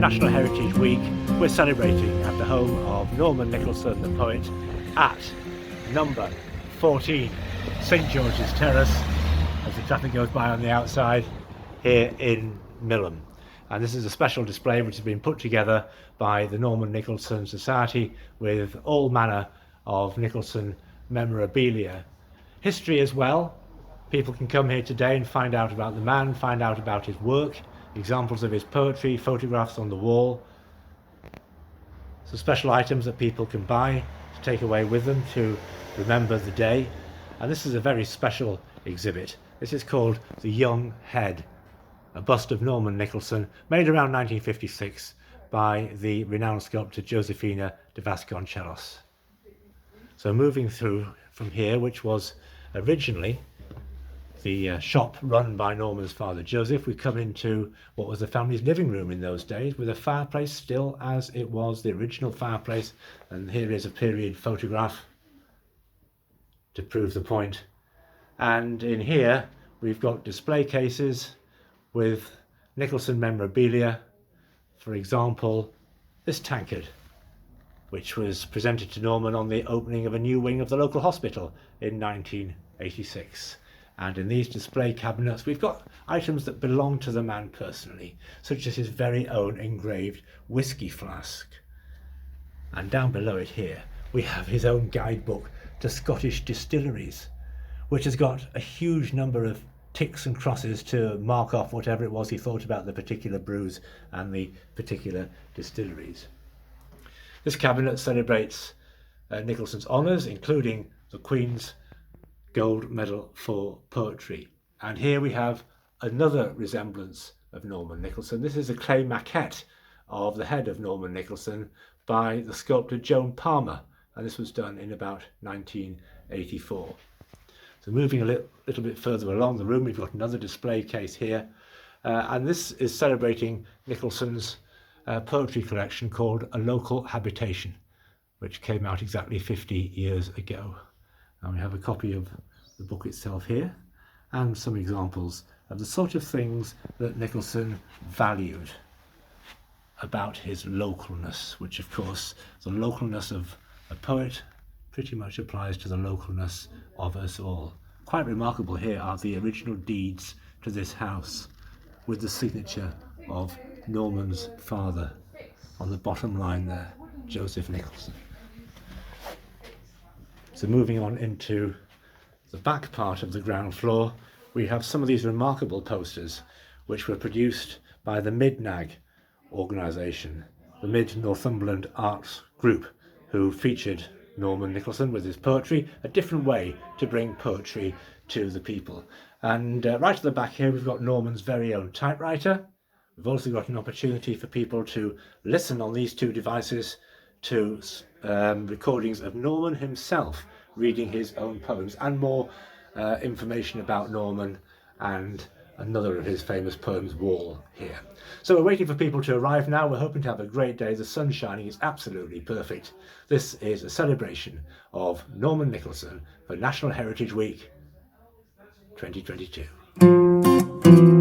National Heritage Week, we're celebrating at the home of Norman Nicholson, the poet, at number 14 St George's Terrace, as the traffic goes by on the outside, here in Millom. And this is a special display which has been put together by the Norman Nicholson Society with all manner of Nicholson memorabilia. History as well. People can come here today and find out about the man, find out about his work, examples of his poetry, photographs on the wall. So special items that people can buy to take away with them to remember the day. And this is a very special exhibit. This is called The Young Head, a bust of Norman Nicholson made around 1956 by the renowned sculptor Josefina de Vasconcelos. So moving through from here, which was originally the shop run by Norman's father Joseph, we come into what was the family's living room in those days, with a fireplace still as it was the original fireplace. And here is a period photograph to prove the point. And in here we've got display cases with Nicholson memorabilia. For example, this tankard, which was presented to Norman on the opening of a new wing of the local hospital in 1986. And in these display cabinets we've got items that belong to the man personally, such as his very own engraved whiskey flask. And down below it here we have his own guidebook to Scottish distilleries, which has got a huge number of ticks and crosses to mark off whatever it was he thought about the particular brews and the particular distilleries. This cabinet celebrates Nicholson's honours, including the Queen's Gold Medal for Poetry. And here we have another resemblance of Norman Nicholson. This is a clay maquette of the head of Norman Nicholson by the sculptor Joan Palmer, and this was done in about 1984. So moving a little bit further along the room, we've got another display case here, and this is celebrating Nicholson's poetry collection called A Local Habitation, which came out exactly 50 years ago. And we have a copy of the book itself here, and some examples of the sort of things that Nicholson valued about his localness, which of course the localness of a poet pretty much applies to the localness of us all. Quite remarkable here are the original deeds to this house with the signature of Norman's father on the bottom line there, Joseph Nicholson. So moving on into the back part of the ground floor, we have some of these remarkable posters which were produced by the Mid-Nag organisation, the Mid-Northumberland Arts Group, who featured Norman Nicholson with his poetry, a different way to bring poetry to the people. And right at the back here we've got Norman's very own typewriter. We've also got an opportunity for people to listen on these two devices to recordings of Norman himself reading his own poems, and more information about Norman and another of his famous poems, Wall, here. So we're waiting for people to arrive now. We're hoping to have a great day. The sun's shining, it's absolutely perfect. This is a celebration of Norman Nicholson for National Heritage Week 2022.